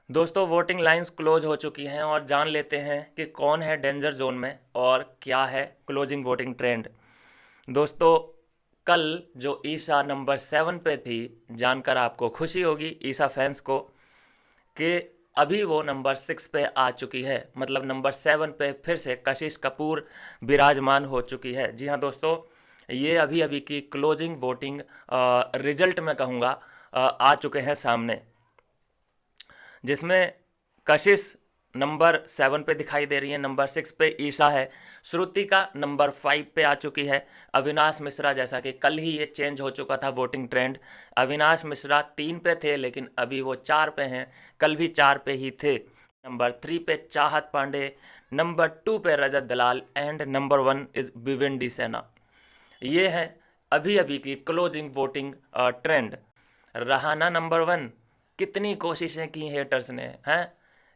दोस्तों voting lines close हो चुकी हैं और जान लेते हैं कि कौन है डेंजर जोन में और क्या है क्लोजिंग वोटिंग ट्रेंड। दोस्तों कल जो ईसा नंबर 7 पे थी, जानकर आपको खुशी होगी ईसा फैंस को कि अभी वो नंबर 6 पे आ चुकी है। मतलब नंबर 7 पे फिर से कशिश कपूर विराजमान हो चुकी है। जी हाँ दोस्तों, ये अभी अभी की क्लोजिंग वोटिंग रिजल्ट मैं कहूँगा आ चुके हैं सामने, जिसमें कशिश नंबर 7 पे दिखाई दे रही है, नंबर 6 पे ईशा है, श्रुतिका नंबर 5 पे आ चुकी है, अविनाश मिश्रा, जैसा कि कल ही ये चेंज हो चुका था वोटिंग ट्रेंड, अविनाश मिश्रा 3 पे थे लेकिन अभी वो 4 पे हैं, कल भी 4 पे ही थे। नंबर 3 पे चाहत पांडे, नंबर 2 पे रजत दलाल एंड नंबर 1 इज भिवेंडी सेना। ये है अभी अभी की closing voting trend. Rehana number 1, कितनी कोशिशें की हेटर्स ने हैं,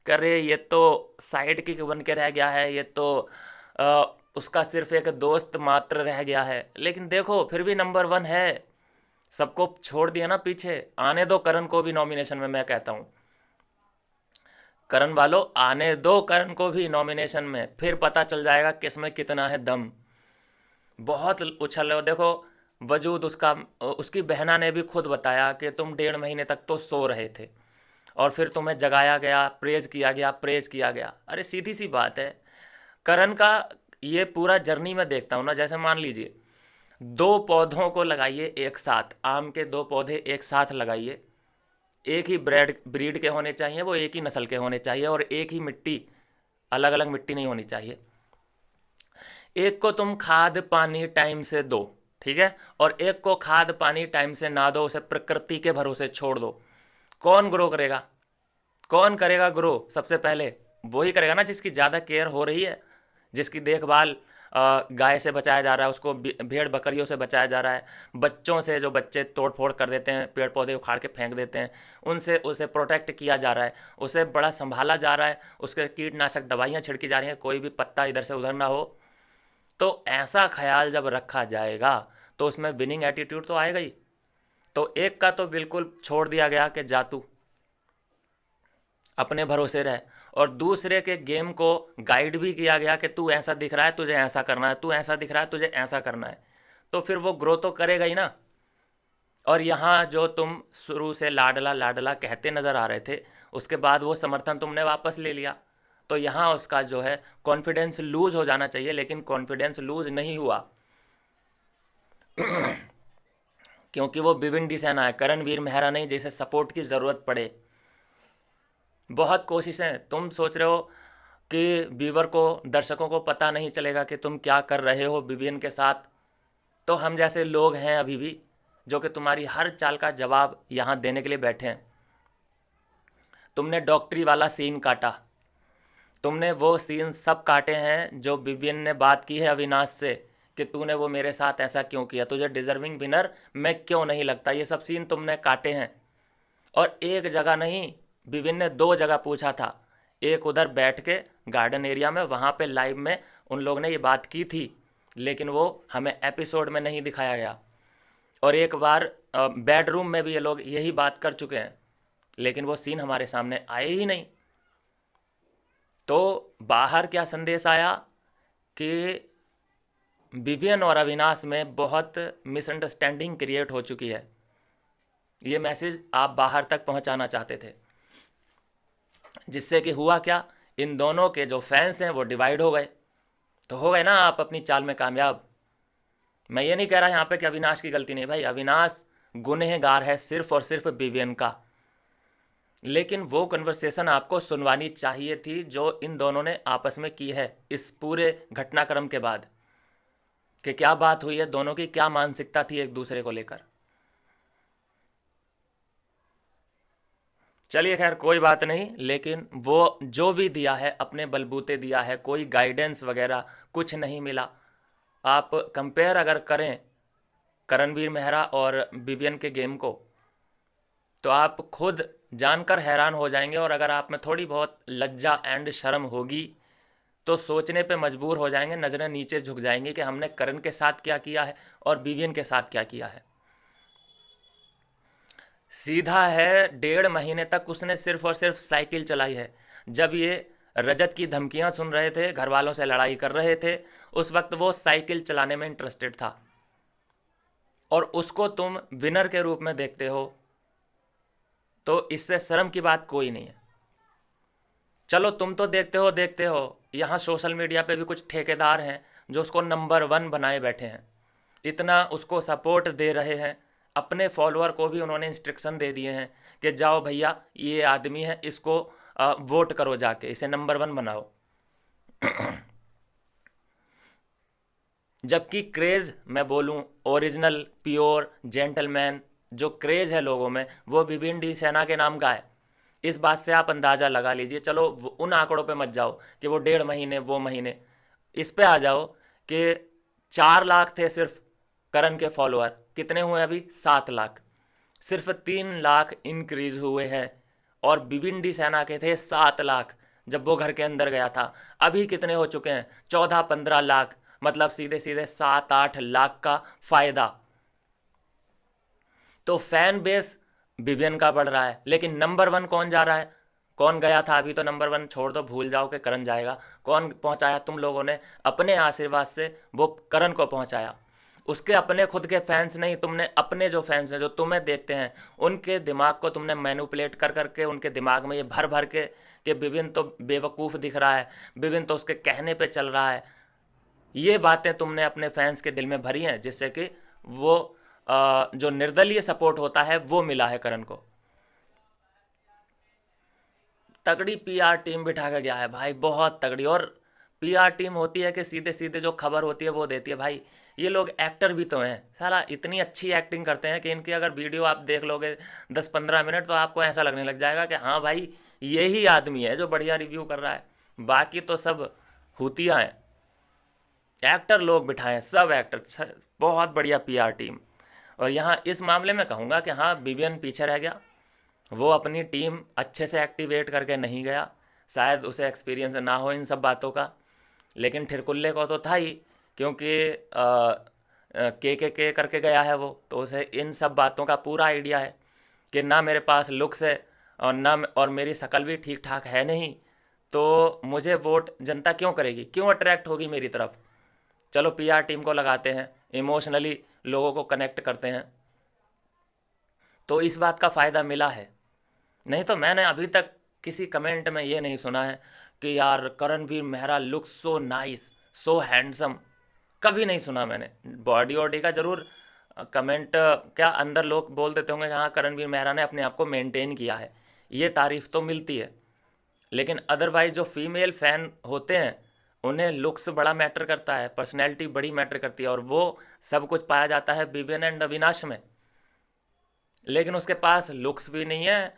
करे ये तो साइड किक बन के रह गया है, ये तो उसका सिर्फ एक दोस्त मात्र रह गया है, लेकिन देखो फिर भी नंबर 1 है। सबको छोड़ दिया ना पीछे, आने दो करण को भी नॉमिनेशन में, मैं कहता हूँ करण वालों आने दो करण को भी नॉमिनेशन में, फिर पता चल जाएगा किसमें कितना है दम। बहुत उछल रहे हो देखो। वजूद उसका, उसकी बहना ने भी खुद बताया कि तुम 1.5 महीने तक तो सो रहे थे और फिर तुम्हें जगाया गया, प्रेज किया गया, प्रेज किया गया। अरे सीधी सी बात है, करण का ये पूरा जर्नी में देखता हूँ ना, जैसे मान लीजिए 2 पौधों को लगाइए एक साथ, आम के 2 पौधे एक साथ लगाइए, एक ही ब्रीड के होने चाहिए, वो एक ही नस्ल के होने चाहिए और एक ही मिट्टी, अलग अलग मिट्टी नहीं होनी चाहिए। एक को तुम खाद पानी टाइम से दो, ठीक है, और एक को खाद पानी टाइम से ना दो, उसे प्रकृति के भरोसे छोड़ दो। कौन ग्रो करेगा? कौन करेगा ग्रो? सबसे पहले वही करेगा ना जिसकी ज़्यादा केयर हो रही है, जिसकी देखभाल गाय से बचाया जा रहा है, उसको भेड़ बकरियों से बचाया जा रहा है, बच्चों से, जो बच्चे तोड़ फोड़ कर देते हैं, पेड़ पौधे उखाड़ के फेंक देते हैं, उनसे उसे प्रोटेक्ट किया जा रहा है, उसे बड़ा संभाला जा रहा है, उसके कीटनाशक दवाइयाँ छिड़की जा रही हैं, कोई भी पत्ता इधर से उधर ना हो। तो ऐसा ख्याल जब रखा जाएगा तो उसमें विनिंग एटीट्यूड तो आएगा ही। तो एक का तो बिल्कुल छोड़ दिया गया कि जा तू अपने भरोसे रह, और दूसरे के गेम को गाइड भी किया गया कि तू ऐसा दिख रहा है तुझे ऐसा करना है, तू ऐसा दिख रहा है तुझे ऐसा करना है। तो फिर वो ग्रो तो करेगा ही ना। और यहाँ जो तुम शुरू से लाडला लाडला कहते नज़र आ रहे थे, उसके बाद वो समर्थन तुमने वापस ले लिया, तो यहाँ उसका जो है कॉन्फिडेंस लूज हो जाना चाहिए, लेकिन कॉन्फिडेंस लूज नहीं हुआ क्योंकि वो भिविंडी सेना है, करणवीर मेहरा नहीं जैसे सपोर्ट की ज़रूरत पड़े। बहुत कोशिशें, तुम सोच रहे हो कि व्यूवर को, दर्शकों को पता नहीं चलेगा कि तुम क्या कर रहे हो विवियन के साथ, तो हम जैसे लोग हैं अभी भी जो कि तुम्हारी हर चाल का जवाब यहाँ देने के लिए बैठे हैं। तुमने डॉक्टरी वाला सीन काटा, तुमने वो सीन सब काटे हैं जो विवियन ने बात की है अविनाश से कि तूने वो मेरे साथ ऐसा क्यों किया, तुझे डिजर्विंग विनर मैं क्यों नहीं लगता, ये सब सीन तुमने काटे हैं। और एक जगह नहीं, विविन ने 2 जगह पूछा था, एक उधर बैठ के गार्डन एरिया में, वहाँ पे लाइव में उन लोगों ने ये बात की थी, लेकिन वो हमें एपिसोड में नहीं दिखाया गया। और एक बार बेडरूम में भी ये लोग यही बात कर चुके हैं, लेकिन वो सीन हमारे सामने आए ही नहीं। तो बाहर क्या संदेश आया कि विवियन और अविनाश में बहुत मिसअंडरस्टैंडिंग क्रिएट हो चुकी है। ये मैसेज आप बाहर तक पहुंचाना चाहते थे, जिससे कि हुआ क्या, इन दोनों के जो फैंस हैं वो डिवाइड हो गए। तो हो गए ना आप अपनी चाल में कामयाब। मैं ये नहीं कह रहा यहाँ पे कि अविनाश की गलती नहीं, भाई अविनाश गुनहगार है सिर्फ और सिर्फ विवियन का, लेकिन वो कन्वर्सेशन आपको सुनवानी चाहिए थी जो इन दोनों ने आपस में की है इस पूरे घटनाक्रम के बाद, कि क्या बात हुई है, दोनों की क्या मानसिकता थी एक दूसरे को लेकर। चलिए खैर कोई बात नहीं, लेकिन वो जो भी दिया है अपने बलबूते दिया है, कोई गाइडेंस वगैरह कुछ नहीं मिला। आप कंपेयर अगर करें करणवीर मेहरा और विवियन के गेम को, तो आप खुद जानकर हैरान हो जाएंगे, और अगर आप में थोड़ी बहुत लज्जा एंड शर्म होगी तो सोचने पे मजबूर हो जाएंगे, नज़रें नीचे झुक जाएंगी कि हमने करण के साथ क्या किया है और विवियन के साथ क्या किया है। सीधा है, 1.5 महीने तक उसने सिर्फ और सिर्फ साइकिल चलाई है। जब ये रजत की धमकियां सुन रहे थे, घर वालों से लड़ाई कर रहे थे, उस वक्त वो साइकिल चलाने में इंटरेस्टेड था, और उसको तुम विनर के रूप में देखते हो, तो इससे शर्म की बात कोई नहीं है। चलो तुम तो देखते हो, यहाँ सोशल मीडिया पे भी कुछ ठेकेदार हैं जो उसको नंबर 1 बनाए बैठे हैं, इतना उसको सपोर्ट दे रहे हैं। अपने फॉलोअर को भी उन्होंने इंस्ट्रक्शन दे दिए हैं कि जाओ भैया, ये आदमी है, इसको वोट करो, जाके इसे नंबर 1 बनाओ। जबकि क्रेज़ मैं बोलूं, ओरिजिनल प्योर जेंटलमैन जो क्रेज़ है लोगों में, वो विपिन डी सेना के नाम का है। इस बात से आप अंदाज़ा लगा लीजिए। चलो उन आंकड़ों पे मत जाओ कि वो 1.5 महीने, वो महीने, इस पे आ जाओ कि 4 लाख थे सिर्फ करण के फॉलोअर, कितने हुए अभी? 7 लाख। सिर्फ 3 लाख इंक्रीज हुए हैं, और विपिन डी सेना के थे 7 लाख जब वो घर के अंदर गया था। अभी कितने हो चुके हैं? 14-15 लाख, मतलब सीधे सीधे 7-8 लाख का फायदा। तो फैन बेस विवियन का बढ़ रहा है, लेकिन नंबर 1 कौन जा रहा है? कौन गया था? अभी तो नंबर 1 छोड़ दो, भूल जाओ कि करण जाएगा। कौन पहुंचाया? तुम लोगों ने अपने आशीर्वाद से वो करण को पहुंचाया। उसके अपने खुद के फैंस नहीं, तुमने अपने जो फैंस हैं, जो तुम्हें देखते हैं, उनके दिमाग को तुमने मैनिपुलेट कर करके उनके दिमाग में ये भर भर के कि विविन तो बेवकूफ़ दिख रहा है, विविन तो उसके कहने पे चल रहा है, ये बातें तुमने अपने फैंस के दिल में भरी हैं, जिससे कि वो जो निर्दलीय सपोर्ट होता है वो मिला है करण को। तगड़ी पीआर टीम बिठा के गया है भाई, बहुत तगड़ी। और पीआर टीम होती है कि सीधे सीधे जो खबर होती है वो देती है भाई। ये लोग एक्टर भी तो हैं साला, इतनी अच्छी एक्टिंग करते हैं कि इनकी अगर वीडियो आप देख लोगे 10-15 मिनट, तो आपको ऐसा लगने लग जाएगा कि हाँ भाई, यही आदमी है जो बढ़िया रिव्यू कर रहा है। बाकी तो सब हुतिया हैं। एक्टर लोग बिठाए हैं, सब एक्टर। बहुत बढ़िया पीआर टीम। और यहाँ इस मामले में कहूँगा कि हाँ, विवियन पीछे रह गया। वो अपनी टीम अच्छे से एक्टिवेट करके नहीं गया, शायद उसे एक्सपीरियंस ना हो इन सब बातों का। लेकिन ठिरकुल्ले को तो था ही, क्योंकि के करके गया है वो, तो उसे इन सब बातों का पूरा आइडिया है कि ना मेरे पास लुक्स है, और ना और मेरी शक्ल भी ठीक ठाक है नहीं, तो मुझे वोट जनता क्यों करेगी, क्यों अट्रैक्ट होगी मेरी तरफ। चलो पीआर टीम को लगाते हैं, इमोशनली लोगों को कनेक्ट करते हैं, तो इस बात का फ़ायदा मिला है। नहीं तो मैंने अभी तक किसी कमेंट में ये नहीं सुना है कि यार Karanveer Mehra looks so nice, so handsome. कभी नहीं सुना मैंने। बॉडी वॉडी का ज़रूर कमेंट क्या अंदर लोग बोल देते होंगे कि हाँ, करणवीर मेहरा ने अपने आप को मेंटेन किया है, ये तारीफ़ तो मिलती है। लेकिन अदरवाइज जो फीमेल फ़ैन होते हैं, उन्हें लुक्स बड़ा मैटर करता है, पर्सनैलिटी बड़ी मैटर करती है, और वो सब कुछ पाया जाता है विवियन एंड अविनाश में। लेकिन उसके पास लुक्स भी नहीं है,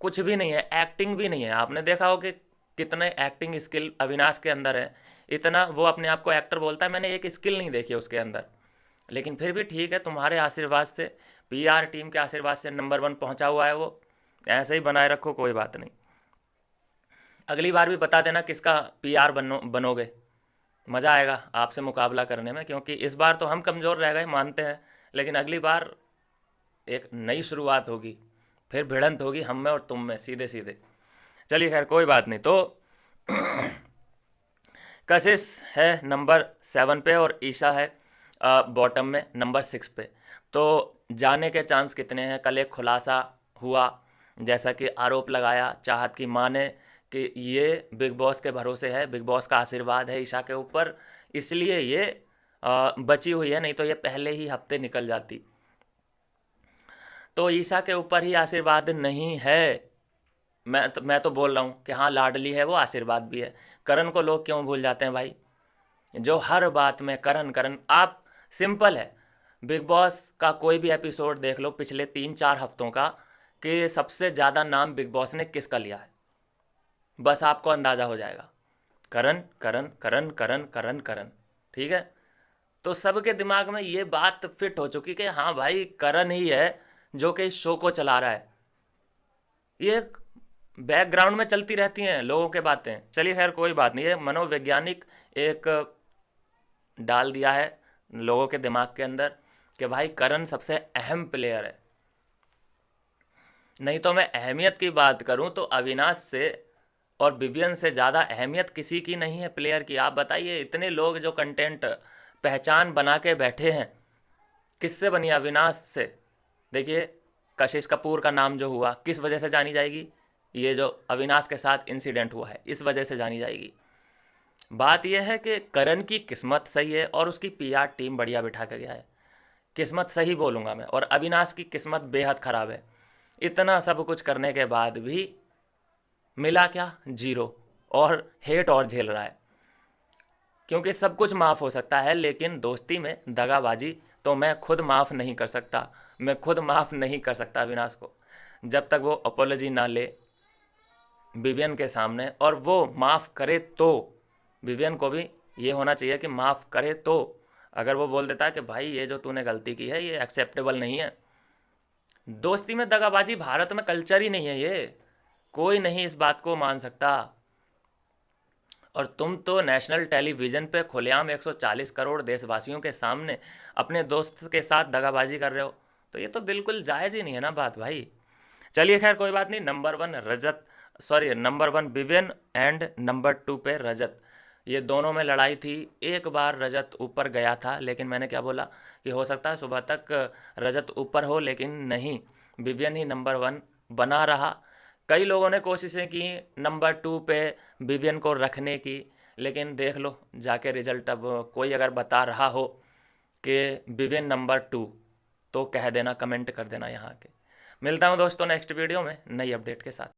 कुछ भी नहीं है, एक्टिंग भी नहीं है। आपने देखा हो कि कितने एक्टिंग स्किल अविनाश के अंदर है, इतना वो अपने आप को एक्टर बोलता है, मैंने एक स्किल नहीं देखी उसके अंदर। लेकिन फिर भी ठीक है, तुम्हारे आशीर्वाद से, पीआर टीम के आशीर्वाद से नंबर 1 पहुंचा हुआ है वो। ऐसे ही बनाए रखो, कोई बात नहीं। अगली बार भी बता देना किसका पीआर बनोगे, मज़ा आएगा आपसे मुकाबला करने में, क्योंकि इस बार तो हम कमज़ोर रह गए मानते हैं, लेकिन अगली बार एक नई शुरुआत होगी, फिर भिड़ंत होगी हम में और तुम में, सीधे सीधे। चलिए खैर, कोई बात नहीं। तो कशिश है नंबर 7 पे और ईशा है बॉटम में नंबर 6 पे। तो जाने के चांस कितने हैं? कल एक खुलासा हुआ, जैसा कि आरोप लगाया चाहत की माँ ने कि ये बिग बॉस के भरोसे है, बिग बॉस का आशीर्वाद है ईशा के ऊपर, इसलिए ये बची हुई है, नहीं तो ये पहले ही हफ्ते निकल जाती। तो ईशा के ऊपर ही आशीर्वाद नहीं है। मैं तो बोल रहा हूँ कि हाँ, लाडली है वो, आशीर्वाद भी है। करण को लोग क्यों भूल जाते हैं भाई, जो हर बात में करण करण। आप सिंपल है, बिग बॉस का कोई भी एपिसोड देख लो पिछले 3-4 हफ्तों का, कि सबसे ज़्यादा नाम बिग बॉस ने किसका लिया है, बस आपको अंदाज़ा हो जाएगा। करण करण करण करण करण करण। ठीक है, तो सबके दिमाग में ये बात फिट हो चुकी कि हाँ भाई, करण ही है जो कि इस शो को चला रहा है। ये बैकग्राउंड में चलती रहती हैं लोगों के बातें। चलिए खैर, कोई बात नहीं है, मनोवैज्ञानिक एक डाल दिया है लोगों के दिमाग के अंदर कि भाई करण सबसे अहम प्लेयर है। नहीं तो मैं अहमियत की बात करूं तो अविनाश से और विवियन से ज़्यादा अहमियत किसी की नहीं है प्लेयर की। आप बताइए, इतने लोग जो कंटेंट पहचान बना के बैठे हैं, किससे बनी? अविनाश से। देखिए, कशिश कपूर का नाम जो हुआ, किस वजह से जानी जाएगी? ये जो अविनाश के साथ इंसिडेंट हुआ है, इस वजह से जानी जाएगी। बात यह है कि करण की किस्मत सही है और उसकी पीआर टीम बढ़िया बिठा के गया है। किस्मत सही बोलूँगा मैं। और अविनाश की किस्मत बेहद ख़राब है। इतना सब कुछ करने के बाद भी मिला क्या? जीरो। और हेट और झेल रहा है। क्योंकि सब कुछ माफ़ हो सकता है, लेकिन दोस्ती में दगाबाजी तो मैं खुद माफ़ नहीं कर सकता। मैं खुद माफ़ नहीं कर सकता अविनाश को, जब तक वो अपोलॉजी ना ले विवियन के सामने। और वो माफ़ करे तो विवियन को भी ये होना चाहिए कि माफ़ करे तो। अगर वो बोल देता है कि भाई ये जो तूने गलती की है ये एक्सेप्टेबल नहीं है। दोस्ती में दगाबाजी भारत में कल्चर ही नहीं है ये। कोई नहीं इस बात को मान सकता। और तुम तो नेशनल टेलीविज़न पे खुलेआम 140 करोड़ देशवासियों के सामने अपने दोस्त के साथ दगाबाजी कर रहे हो, तो ये तो बिल्कुल जायज़ ही नहीं है ना बात भाई। चलिए खैर कोई बात नहीं। Number one Vivian and number 2 पे रजत, ये दोनों में लड़ाई थी। एक बार रजत ऊपर गया था, लेकिन मैंने क्या बोला कि हो सकता है सुबह तक रजत ऊपर हो, लेकिन नहीं, विवियन ही नंबर 1 बना रहा। कई लोगों ने कोशिशें की नंबर 2 पे विवियन को रखने की, लेकिन देख लो जाके रिजल्ट। अब कोई अगर बता रहा हो कि विवियन नंबर 2, तो कह देना, कमेंट कर देना यहाँ के। मिलता हूँ दोस्तों नेक्स्ट वीडियो में नई अपडेट के साथ।